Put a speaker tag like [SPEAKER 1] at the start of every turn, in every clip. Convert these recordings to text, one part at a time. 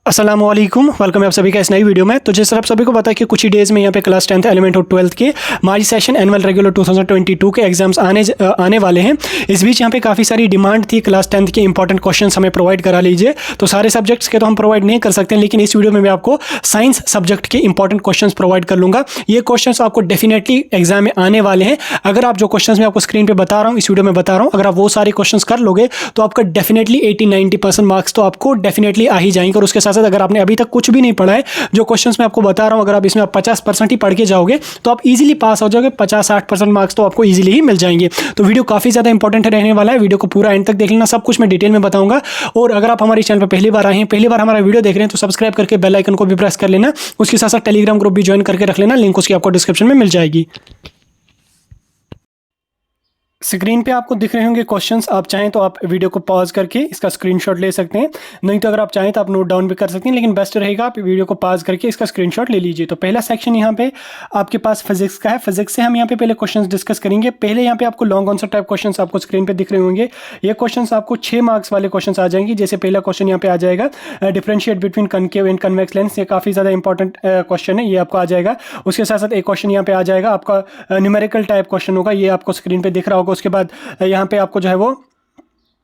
[SPEAKER 1] अस्सलामुअलैकुम, वेलकम है आप सभी का इस नई वीडियो में। तो जैसे आप सभी को पता है कि कुछ ही डेज़ में यहाँ पे क्लास 10th एलिमेंट और 12th के मार्च सेशन एनुअल रेगुलर 2022 के एग्जाम्स आने वाले हैं। इस बीच यहाँ पे काफ़ी सारी डिमांड थी क्लास 10th के इंपॉर्टेंट क्वेश्चंस हमें प्रोवाइड करा लीजिए। तो सारे सब्जेक्ट्स के तो हम प्रोवाइड नहीं कर सकते, लेकिन इस वीडियो में मैं आपको साइंस सब्जेक्ट के इंपॉर्टेंट क्वेश्चन प्रोवाइड कर लूँगा। ये क्वेश्चन आपको डेफिनेटली एग्जाम में आने वाले हैं। अगर आप जो क्वेश्चन मैं आपको स्क्रीन पर बता रहा हूँ, इस वीडियो में बता रहा हूँ, अगर आप वो सारे क्वेश्चन कर लोगे तो आपका डेफिनेटली 80-90% मार्क्स तो आपको डेफिनेटली आ ही जाएंगे। और उसके साथ साथ अगर आपने अभी तक कुछ भी नहीं पढ़ा है, जो क्वेश्चंस मैं आपको बता रहा हूं, अगर आप इसमें 50% ही पढ़ के जाओगे तो आप इजीली पास हो जाओगे। 50-60% मार्क्स तो आपको इजीली ही मिल जाएंगे। तो वीडियो काफ़ी ज़्यादा इंपॉर्टेंट रहने वाला है। वीडियो को पूरा एंड तक देख लेना, सब कुछ मैं डिटेल में बताऊंगा। और अगर आप हमारे चैनल पर पहली बार आए हैं, पहली बार हमारा वीडियो देख रहे हैं, तो सब्सक्राइब करके बेल आइकन को भी प्रेस कर लेना। उसके साथ साथ टेलीग्राम ग्रुप भी ज्वाइन करके रख लेना, लिंक उसकी आपको डिस्क्रिप्शन में मिल जाएगी। स्क्रीन पे आपको दिख रहे होंगे क्वेश्चंस। आप चाहें तो आप वीडियो को पॉज करके इसका स्क्रीनशॉट ले सकते हैं, नहीं तो अगर आप चाहें तो आप नोट डाउन भी कर सकते हैं, लेकिन बेस्ट रहेगा आप वीडियो को पॉज करके इसका स्क्रीनशॉट ले लीजिए। तो पहला सेक्शन यहाँ पे आपके पास फिजिक्स का है। फिजिक्स से हम यहाँ पे पहले क्वेश्चन डिस्कस करेंगे। पहले यहाँ पे आपको लॉन्ग आंसर टाइप क्वेश्चन आपको स्क्रीन पर दिख रहे होंगे। ये क्वेश्चन आपको 6 मार्क्स वाले क्वेश्चन आ जाएंगे। जैसे पहला क्वेश्चन यहाँ पे आ जाएगा, differentiate between concave and convex lens. ये काफ़ी ज़्यादा इंपॉर्टेंट क्वेश्चन है, ये आपको आ जाएगा। उसके साथ साथ एक क्वेश्चन यहाँ पे आ जाएगा आपका न्यूमेरिकल टाइप क्वेश्चन होगा, ये आपको स्क्रीन पे दिख रहा होगा। उसके बाद यहाँ पे आपको जो है वो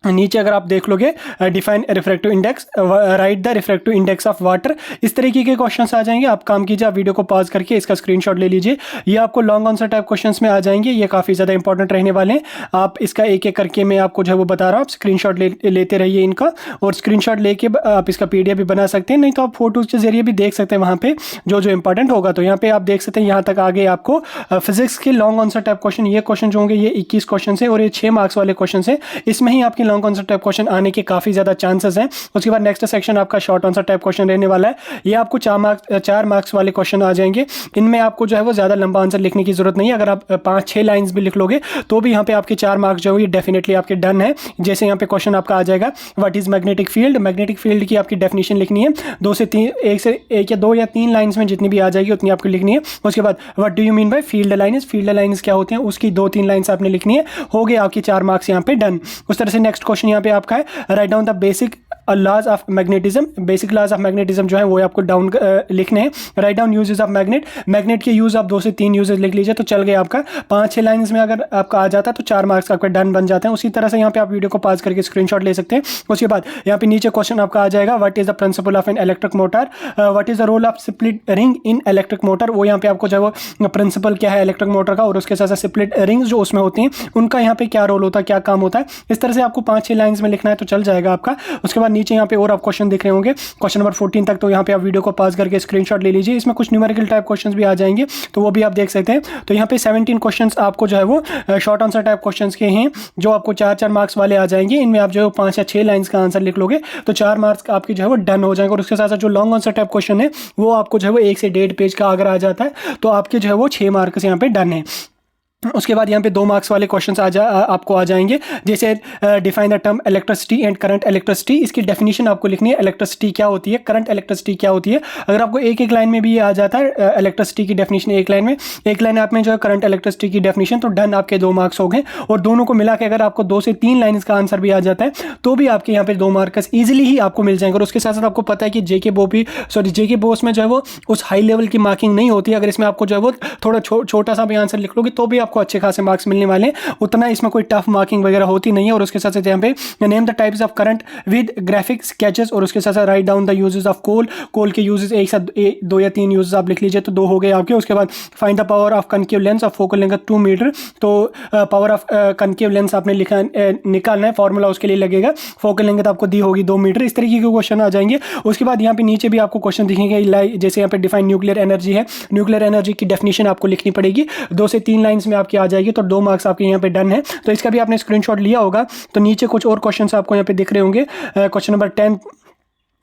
[SPEAKER 1] नीचे अगर आप देख लोगे, define refractive index, right the refractive index of water, इस तरीके के क्वेश्चंस आ जाएंगे। आप काम कीजिए, आप वीडियो को पॉज करके इसका स्क्रीनशॉट ले लीजिए। ये आपको लॉन्ग आंसर टाइप क्वेश्चंस में आ जाएंगे। ये काफ़ी ज़्यादा इंपॉर्टेंट रहने वाले हैं। आप इसका एक एक करके मैं आपको जो है वो बता रहा हूँ, आप स्क्रीनशॉट लेते रहिए इनका, और स्क्रीनशॉट लेके आप इसका PDF भी बना सकते हैं, नहीं तो आप फोटोज़ के जरिए भी देख सकते हैं वहाँ पे जो जो इंपॉर्टेंट होगा। तो यहाँ पे आप देख सकते हैं, यहाँ तक आगे आपको फिजिक्स के लॉन्ग आंसर टाइप क्वेश्चन, ये क्वेश्चन जो होंगे ये 21 क्वेश्चन है और ये 6 मार्क्स वाले क्वेश्चन है। इसमें ही आपके लॉन्ग आंसर टाइप क्वेश्चन आने के काफ़ी ज़्यादा चांसेस हैं। उसके बाद नेक्स्ट सेक्शन आपका शॉर्ट आंसर टाइप क्वेश्चन रहने वाला है। ये आपको 4 मार्क्स वाले क्वेश्चन आ जाएंगे। इनमें आपको जो है वो ज़्यादा लंबा आंसर लिखने की जरूरत नहीं है। अगर आप 5-6 लाइन्स भी लिख लोगे तो भी यहाँ पे आपके 4 मार्क्स जो है ये डेफिनेटली आपके डन है। जैसे यहाँ पे क्वेश्चन आपका आ जाएगा, what is magnetic field. Magnetic field की आपकी डेफिनेशन लिखनी है। 1 या 2 या 3 लाइन्स में जितनी भी आ जाएगी उतनी आपको लिखनी है। उसके बाद what do you mean by field lines, field lines क्या होते हैं, उसकी 2-3 लाइन्स आपने लिखनी है। हो गए आपकी 4 मार्क्स यहाँ पे डन। उस तरह से नेक्स्ट क्वेश्चन यहाँ पे आपका है, write down the basic laws of magnetism. Basic laws of magnetism जो है वो आपको डाउन लिखने हैं। Write down uses of magnet, magnet के यूज आप 2 से 3 यूजेस लिख लीजिए तो चल गए आपका। 5-6 लाइन्स में अगर आपका आ जाता है तो 4 मार्क्स आपका डन बन जाते हैं। उसी तरह से यहाँ पे आप वीडियो को पॉज करके स्क्रीनशॉट ले सकते हैं। उसके बाद यहाँ पे नीचे क्वेश्चन आपका आ जाएगा, what is the principle of an electric motor, what is the role of split ring in electric motor. वो यहाँ पे आपको जो है वो प्रिंसिपल क्या है इलेक्ट्रिक मोटर का, और उसके साथ साथ स्प्लिट रिंग्स जो उसमें होती हैं उनका यहाँ पे क्या रोल होता है, क्या काम होता है। इस तरह से आपको 5-6 लाइन्स में लिखना है तो चल जाएगा आपका। उसके बाद नीचे यहाँ पे और आप क्वेश्चन दिख रहे होंगे, क्वेश्चन नंबर 14 तक, तो यहाँ पे आप वीडियो को पॉज करके स्क्रीनशॉट ले लीजिए। इसमें कुछ न्यूमेरिकल टाइप क्वेश्चंस भी आ जाएंगे तो वो भी आप देख सकते हैं। तो यहाँ पे 17 क्वेश्चंस आपको जो है वो शॉर्ट आंसर टाइप क्वेश्चंस के हैं, जो आपको 4-4 मार्क्स वाले आ जाएंगे। इनमें आप जो है 5 या 6 लाइन्स का आंसर लिख लोगे तो 4 मार्क्स आपके जो है वो डन हो जाएंगे। और उसके साथ साथ जो लॉन्ग आंसर टाइप क्वेश्चन है वो आपको जो है वो 1 से 1.5 पेज का अगर आ जाता है तो आपके जो है वो 6 मार्क्स यहाँ पे डन है। उसके बाद यहाँ पे 2 मार्क्स वाले क्वेश्चंस आपको आ जाएंगे। जैसे define the term electricity and current electricity, इसकी डेफिनेशन आपको लिखनी है। इलेक्ट्रिसिटी क्या होती है, करंट इलेक्ट्रिसिटी क्या होती है। अगर आपको एक लाइन में भी ये आ जाता है इलेक्ट्रिसिटी की डेफिनेशन, एक लाइन आप में जो है करंट इलेक्ट्रिसिटी की डेफिनेशन, तो डन आपके 2 मार्क्स हो गए। और दोनों को मिला के अगर आपको 2 से 3 लाइन का आंसर भी आ जाता है तो भी आपके यहाँ पे 2 मार्क्स ईजिली ही आपको मिल जाएंगे। और उसके साथ साथ आपको पता है कि जेके बोस में जो है वो उस हाई लेवल की मार्किंग नहीं होती है। अगर इसमें आपको जो है वो थोड़ा छोटा सा भी आंसर लिख लोगे तो भी आपको अच्छे खासे मार्क्स मिलने वाले हैं। उतना इसमें कोई टफ मार्किंग वगैरह होती नहीं है। और उसके साथ साथ यहाँ पे name the types of current with graphic sketches, और उसके साथ साथ write down the uses of coal के यूजेस, एक साथ 2 या 3 यूजेस आप लिख लीजिए तो 2 हो गए आपके। उसके बाद find the power of concave lens of focal length 2 metre. तो पावर ऑफ कनकेव लेंस आपने निकालना है, फॉर्मूला उसके लिए लगेगा। फोकल लेंथ आपको दी होगी 2 मीटर। इस तरीके के क्वेश्चन आ जाएंगे। उसके बाद यहाँ पे नीचे भी आपको क्वेश्चन दिखेंगे, जैसे यहाँ पे डिफाइन न्यूक्लियर एनर्जी है, न्यूक्लियर एनर्जी की डेफिनेशन आपको लिखनी पड़ेगी। 2 से 3 लाइन्स में आपकी आ जाएगी तो 2 मार्क्स आपके यहाँ पे डन है। तो इसका भी आपने स्क्रीनशॉट लिया होगा। तो नीचे कुछ और क्वेश्चंस आपको यहाँ पे दिख रहे होंगे। क्वेश्चन नंबर 10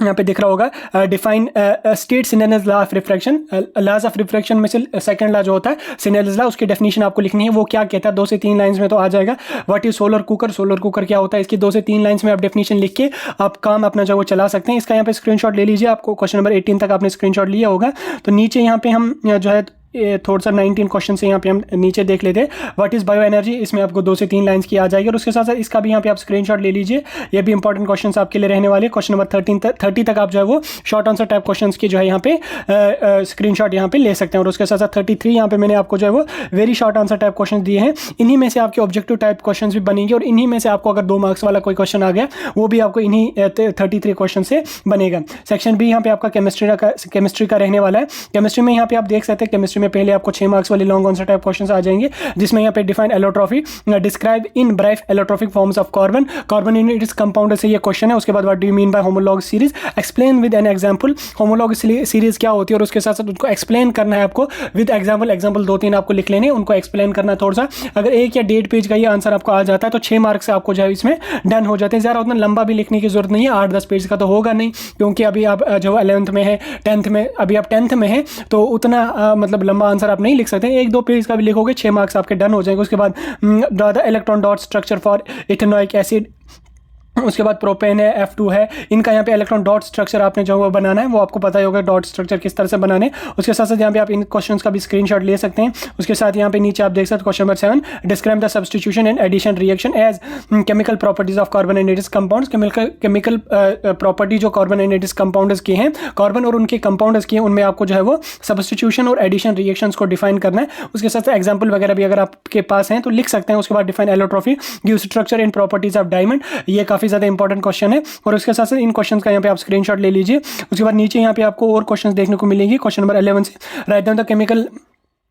[SPEAKER 1] यहाँ पे दिख रहा होगा, define state Snell's law of refraction. Laws of refraction में से सेकंड लॉ जो होता है सिनेलस लॉ, उसकी डेफिनेशन आपको लिखनी है। वो क्या कहता है, 2 से 3 लाइंस में तो आ जाएगा। What is solar cooker, solar cooker क्या होता है, इसकी 2 से 3 लाइंस में आप डेफिनेशन लिख के आप काम अपना जो वो चला सकते हैं। इसका यहाँ पे स्क्रीनशॉट ले लीजिए। आपको क्वेश्चन नंबर 18 तक आपने स्क्रीनशॉट लिया होगा। तो नीचे यहाँ पे हम जो है थोड़ा सा 19 क्वेश्चन से यहाँ पे हम नीचे देख लेते हैं। व्हाट इज बायो एनर्जी, इसमें आपको 2 से 3 लाइन्स की आ जाएगी, और उसके साथ साथ इसका भी यहाँ पे आप स्क्रीनशॉट ले लीजिए। ये भी इंपॉर्टेंट क्वेश्चन आपके लिए रहने वाले। क्वेश्चन नंबर 30 तक आप जो है वो शॉर्ट आंसर टाइप क्वेश्चन की जो है यहाँ पे स्क्रीनशॉट यहाँ पे ले सकते हैं। और उसके साथ साथ 33 यहाँ पे मैंने आपको जो है वो very short answer type question दिए हैं। इन्हीं में से आपके ऑब्जेक्टिव टाइप क्वेश्चन भी बनेंगे, और इन्हीं में से आपको अगर 2 मार्क्स वाला कोई क्वेश्चन आ गया वो भी आपको इन्हीं 33 क्वेश्चन से बनेगा। सेक्शन बी यहाँ पे आपका केमिस्ट्री का रहने वाला है। केमिस्ट्री में यहाँ पे आप देख सकते हैं, केमिस्ट्री में पहले आपको 6 मार्क्स वाले लॉन्ग आंसर टाइप क्वेश्चन आ जाएंगे, जिसमें यहाँ पे define allotropy, describe in brief allotropic forms of carbon in its compound से ये क्वेश्चन है। उसके बाद what do you mean by homolog series, explain with an example. Homolog series क्या होती है और उसके साथ साथ उनको एक्सप्लेन करना है आपको विद एग्जांपल 2-3 आपको लिख लेने, उनको एक्सप्लेन करना थोड़ा सा। अगर 1 या 1.5 पेज का ये आंसर आपको आ जाता है तो 6 मार्क्स से आपको जो है इसमें डन हो जाते हैं। ज़्यादा उतना लंबा भी लिखने की जरूरत नहीं है, 8-10 पेज का तो होगा नहीं, क्योंकि अभी आप जो 11th में है, 10th में, अभी आप 10th में है, तो उतना मतलब लंबा आंसर आप नहीं लिख सकते। 1-2 पेज का भी लिखोगे 6 मार्क्स आपके डन हो जाएंगे। उसके बाद draw the electron dot structure for ethanoic acid, उसके बाद प्रोपेन है, F2 है, इनका यहाँ पे इलेक्ट्रॉन डॉट स्ट्रक्चर आपने जो वो बनाना है, वो आपको पता ही होगा डॉट स्ट्रक्चर किस तरह से बनाने। उसके साथ साथ यहाँ पे आप इन क्वेश्चंस का भी स्क्रीनशॉट ले सकते हैं। उसके साथ यहाँ पे नीचे आप देख सकते हैं question number 7, describe the substitution and addition reaction as chemical properties of carbon and its compounds. Chemical property जो कार्बन एंड इट्स कंपाउंड्स की हैं, कार्बन और उनके कंपाउंड्स की हैं, उनमें आपको जो है वो सब्स्टिट्यूशन और एडिशन रिएक्शंस को डिफाइन करना है। उसके साथ एग्जाम्पल वगैरह भी अगर आपके पास हैं तो लिख सकते हैं। उसके बाद define एलोट्रॉफी, give structure and properties of diamond, ये काफी ज्यादा इंपॉर्टेंट क्वेश्चन है, और उसके साथ साथ इन क्वेश्चंस का यहाँ पे आप स्क्रीनशॉट ले लीजिए। उसके बाद नीचे यहाँ पे आपको और क्वेश्चंस देखने को मिलेंगे। क्वेश्चन नंबर 11 से, write down the chemical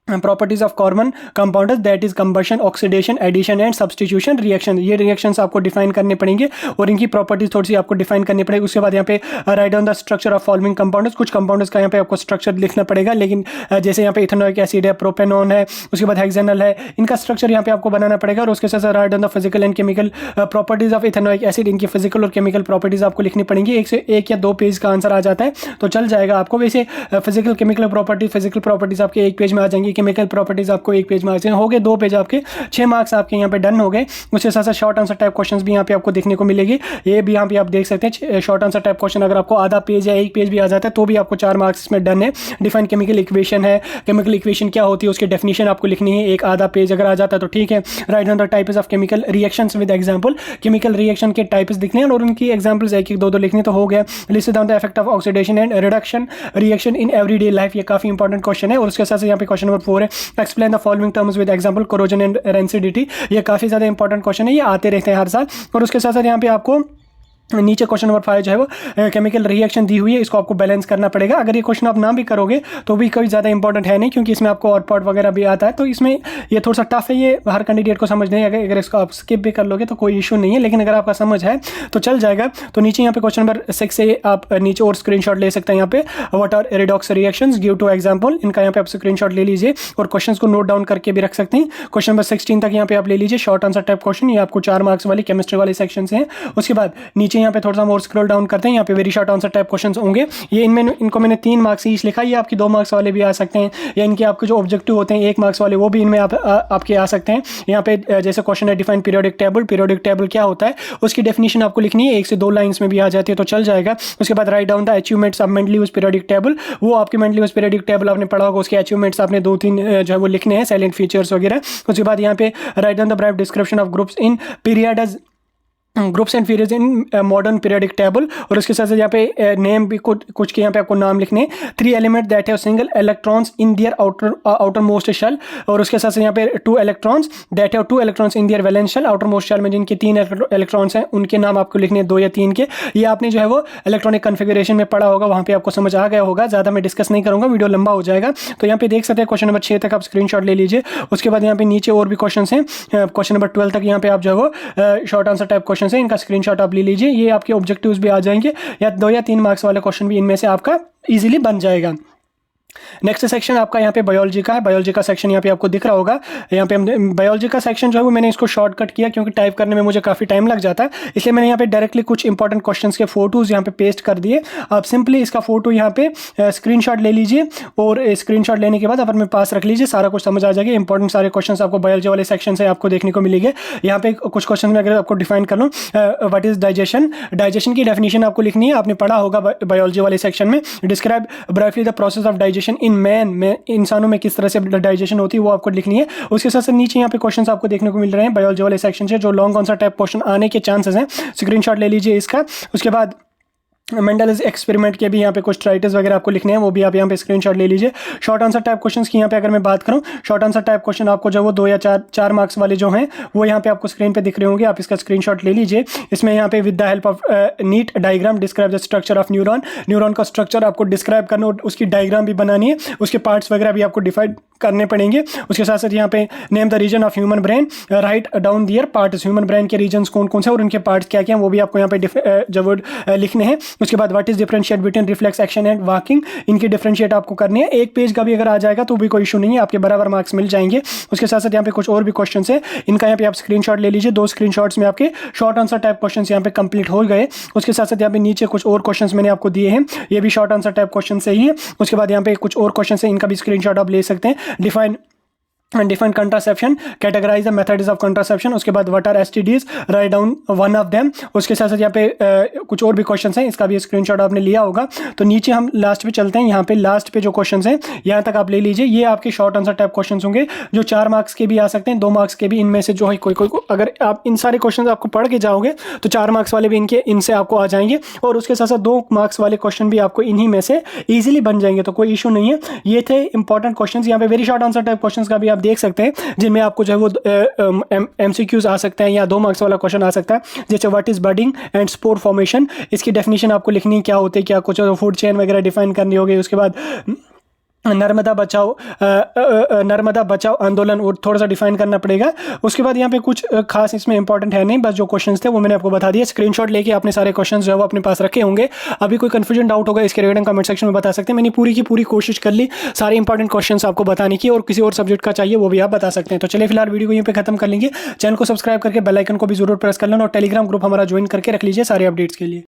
[SPEAKER 1] properties of carbon compounds that is combustion, oxidation, addition and substitution reaction. ये रिएक्शंस आपको डिफाइन करने पड़ेंगे और इनकी प्रॉपर्टीज थोड़ी सी आपको डिफाइन करनी पड़ेगी। उसके बाद यहाँ पे right down the structure of following compounds, कुछ कंपाउंड्स का यहाँ पे आपको स्ट्रक्चर लिखना पड़ेगा, लेकिन जैसे यहाँ पे इथेनोइक एसिड है, प्रोपेनॉन है, उसके बाद हेक्सेनल है, इनका स्ट्रक्चर यहाँ पे आपको बनाना पड़ेगा। और उसके साथ write down the physical and chemical properties of ethanoic acid, इनकी फिजिकल और केमिकल प्रॉपर्टीज आपको लिखनी पड़ेंगी। 1 या 2 पेज का आंसर आ जाता है तो चल जाएगा आपको। वैसे फिजिकल केमिकल प्रॉपर्टीज आपके 1 पेज में आ जाएंगी, केमिकल प्रॉपर्टीज आपको 1 पेज में आ जाएंगे, हो गए 2 पेज आपके, 6 मार्क्स आपके यहाँ पे डन हो गए। उसके साथ साथ शॉर्ट आंसर टाइप क्वेश्चंस भी यहाँ पे आपको देखने को मिलेगी। ये भी यहाँ पे आप देख सकते हैं शॉर्ट आंसर टाइप क्वेश्चन अगर आपको आधा पेज या 1 पेज भी आ जाता है तो भी आपको 4 मार्क्स इसमें डन है। डिफाइन केमिकल इक्वेशन है, केमिकल इक्वेशन क्या होती है उसकी डेफिनेशन आपको लिखनी है, 1 आधा पेज अगर आ जाता है तो ठीक है। Write down the types of chemical reactions with example, chemical reaction के टाइप्स लिखने हैं और उनकी एग्जांपल्स 1-1, 2-2 लिखने तो हो गया। List down the effect of oxidation and reduction reaction in everyday life, ये काफी इंपॉर्टेंट क्वेश्चन है। और उसके साथ यहाँ पे क्वेश्चन नंबर 4 है, explain the following terms with example, corrosion and rancidity, ये काफी ज्यादा इंपॉर्टेंट क्वेश्चन है, ये आते रहते हैं हर साल। और उसके साथ साथ यहाँ पे आपको नीचे क्वेश्चन नंबर 5 जो है वो केमिकल रिएक्शन दी हुई है, इसको आपको बैलेंस करना पड़ेगा। अगर ये क्वेश्चन आप ना भी करोगे तो भी कोई ज़्यादा इंपॉर्टेंट है नहीं, क्योंकि इसमें आपको और पार्ट वगैरह भी आता है, तो इसमें ये थोड़ा सा टफ है, ये हर कैंडिडेट को समझ नहीं है। अगर इसको आप स्किप भी कर लोगे तो कोई इशू नहीं है, लेकिन अगर आपका समझ है तो चल जाएगा। तो नीचे यहाँ पे क्वेश्चन नंबर 6 से आप नीचे और स्क्रीनशॉट ले सकते हैं। यहाँ पे what are redox reactions, give two example, इनका यहाँ पे आप स्क्रीनशॉट ले लीजिए और क्वेश्चंस को नोट डाउन करके भी रख सकते हैं। क्वेश्चन नंबर 16 तक यहाँ पे आप ले लीजिए, शॉर्ट आंसर टाइप क्वेश्चन, ये आपको 4 मार्क्स वाली केमिस्ट्री वाले सेक्शन से हैं। उसके बाद नीचे यहाँ पे थोड़ा सा और स्क्रॉल डाउन करते हैं, यहाँ पे very short answer type questions होंगे। ये इनको मैंने 3 मार्क्स ईच लिखा, ये आपकी 2 मार्क्स वाले भी आ सकते हैं, या इनके आपके जो ऑब्जेक्टिव होते हैं 1 मार्क्स वाले वो भी इनमें आपके आ सकते हैं। यहाँ पे जैसे क्वेश्चन है डिफाइन पीरियोडिक टेबल क्या होता है उसकी डेफिनेशन आपको लिखनी है, 1 से 2 लाइन्स में भी आ जाती है तो चल जाएगा। उसके बाद right down the achievements of mentally use periodic table, वो आपके मेंटली यूज पीरियोडिक टेबल आपने पढ़ा होगा, उसके अचीवमेंट्स आपने 2-3 जो है वो लिखने हैं, साइलेंट फीचर्स वगैरह। उसके बाद यहाँ पे right down the brief description of groups in periods, groups and periods in modern periodic table. और उसके साथ साथ यहाँ पे नेम भी कुछ के यहाँ पे आपको नाम लिखने हैं। 3 element that have single electrons in their outermost shell, और उसके साथ साथ यहाँ पे 2 electrons that have 2 electrons in their valence shell, outermost shell में जिनके 3 इलेक्ट्रॉन्स हैं उनके नाम आपको लिखने हैं, 2 या 3 के। ये आपने जो है वो इलेक्ट्रॉनिक कन्फिगरेशन में पढ़ा होगा, वहाँ पे आपको समझ आ गया होगा, ज़्यादा मैं डिस्कस नहीं करूँगा, वीडियो लंबा हो जाएगा। तो यहाँ पे देख सकते हैं क्वेश्चन नंबर 6 तक आप स्क्रीनशॉट ले लीजिए। उसके बाद यहाँ पे नीचे और भी क्वेश्चन हैं, क्वेश्चन नंबर 12 तक यहाँ पे आप जो है वो शॉर्ट आंसर टाइप क्वेश्चन है, इनका स्क्रीनशॉट आप ले लीजिए। ये आपके ऑब्जेक्टिव्स भी आ जाएंगे, या 2 या 3 मार्क्स वाले क्वेश्चन भी इनमें से आपका इजीली बन जाएगा। नेक्स्ट सेक्शन आपका यहाँ पे बायोलॉजी का है। बायोलॉजी का सेक्शन यहाँ पे आपको दिख रहा होगा। यहाँ पे हम बायोलॉजी का सेक्शन जो है वो मैंने इसको शॉर्टकट किया, क्योंकि टाइप करने में मुझे काफ़ी टाइम लग जाता है, इसलिए मैंने यहाँ पे डायरेक्टली कुछ इंपॉर्टेंट क्वेश्चंस के फोटोज यहाँ पे पेस्ट कर दिए। आप सिंपली इसका फोटो यहाँ पे स्क्रीनशॉट ले लीजिए, और स्क्रीनशॉट लेने के बाद अपने पास रख लीजिए, सारा कुछ समझ आ जाएगा। इंपॉर्टेंट सारे क्वेश्चन आपको बायोलॉजी वाले सेक्शन से आपको देखने को मिलेंगे। यहाँ पे कुछ क्वेश्चन में अगर आपको डिफाइन कर लूँ, व्हाट इज डाइजेशन, डाइजेशन की डेफिनेशन आपको लिखनी है, आपने पढ़ा होगा बायोलॉजी वाले सेक्शन में। Describe briefly the process of digestion digestion in man में, इंसानों में किस तरह से डाइजेशन होती है वो आपको लिखनी है। उसके साथ साथ नीचे यहाँ पे क्वेश्चंस आपको देखने को मिल रहे हैं बायोलॉजी वाले सेक्शन से, जो लॉन्ग आंसर टाइप क्वेश्चन आने के चांसेस हैं। स्क्रीनशॉट ले लीजिए इसका। उसके बाद मेंडल्स एक्सपेरिमेंट के भी यहाँ पे कुछ ट्राइटिस वगैरह आपको लिखने हैं, वो भी आप यहाँ पे स्क्रीनशॉट ले लीजिए। शॉर्ट आंसर टाइप क्वेश्चंस की यहाँ पे अगर मैं बात करूँ, शॉर्ट आंसर टाइप क्वेश्चन आपको जो वो 2 या 4 मार्क्स वाले जो हैं वो यहाँ पे आपको स्क्रीन पे दिख रहे होंगे, आप इसका स्क्रीनशॉट ले लीजिए। इसमें यहाँ पे with the help of NEET diagram describe the structure of neuron, neuron का स्ट्रक्चर आपको डिस्क्राइब करना और उसकी डायग्राम भी बनानी है, उसके पार्ट्स वगैरह भी आपको डिफाइड करने पड़ेंगे। उसके साथ साथ यहाँ पे name the reason of human brain, write down their parts, human brain के रीजन्स कौन कौन से और उनके पार्ट्स क्या क्या हैं वो भी आपको यहाँ पे जब लिखने हैं। उसके बाद what is differentiate between reflex action and walking, इनकी डिफरेंशिएट आपको करनी है। एक पेज का भी अगर आ जाएगा तो भी कोई इशू नहीं है, आपके बराबर मार्क्स मिल जाएंगे। उसके साथ साथ यहाँ पे कुछ और भी क्वेश्चन है, इनका यहाँ पे आप स्क्रीनशॉट ले लीजिए। 2 स्क्रीनशॉट्स में आपके शॉर्ट आंसर टाइप क्वेश्चन यहाँ पे कंप्लीट हो गए। उसके साथ साथ यहाँ पे नीचे कुछ और क्वेश्चन मैंने आपको दिए हैं, ये भी शॉर्ट आंसर टाइप क्वेश्चन से ही है। उसके बाद यहाँ पे कुछ और क्वेश्चन है, इनका भी स्क्रीनशॉट आप ले सकते हैं। Define contraception, categorize the methods of contraception. उसके बाद what are STDs, write down one of them. उसके साथ साथ यहाँ पे कुछ और भी क्वेश्चन हैं, इसका भी स्क्रीनशॉट आपने लिया होगा। तो नीचे हम लास्ट पे चलते हैं, यहाँ पे लास्ट पे जो क्वेश्चन हैं यहाँ तक आप ले लीजिए। ये आपके शॉर्ट आंसर टाइप क्वेश्चन होंगे जो 4 मार्क्स के भी आ सकते हैं, 2 मार्क्स के भी। इनमें से जो है कोई अगर आप इन सारे क्वेश्चन आपको पढ़ के जाओगे तो 4 मार्क्स वाले भी इनसे आपको आ जाएंगे, और उसके साथ साथ 2 मार्क्स वाले क्वेश्चन भी आपको इन्हीं में से ईजिली बन जाएंगे, तो कोई इशू नहीं है। ये थे इंपॉर्टेंट क्वेश्चन। यहाँ पे very short answer type question का भी आप देख सकते हैं, जिनमें आपको जो है वो MCQs आ सकते हैं या 2 मार्क्स वाला क्वेश्चन आ सकता है, जैसे what is budding and spore formation, इसकी डेफिनेशन आपको लिखनी है, क्या होते हैं, क्या कुछ फूड चेन वगैरह डिफाइन करनी होगी। उसके बाद नर्मदा बचाओ आंदोलन और थोड़ा सा डिफाइन करना पड़ेगा। उसके बाद यहाँ पे कुछ खास इसमें इंपॉर्टेंट है नहीं, बस जो क्वेश्चंस थे वो मैंने आपको बता दिया। स्क्रीनशॉट लेके आपने सारे क्वेश्चंस जो है वो अपने पास रखे होंगे। अभी कोई कंफ्यूजन डाउट होगा इसके रिगार्डिंग कमेंट सेक्शन में बता सकते हैं। मैंने पूरी की पूरी कोशिश कर ली सारे इंपॉर्टेंट क्वेश्चंस आपको बताने की, और किसी और सब्जेक्ट का चाहिए वो भी आप बता सकते हैं। तो चलिए फिलहाल वीडियो को यहीं पे खत्म कर लेंगे। चैनल को सब्सक्राइब करके बेल आइकन को भी जरूर प्रेस कर लेना, और टेलीग्राम ग्रुप हमारा ज्वाइन करके रख लीजिए सारे अपडेट्स के लिए।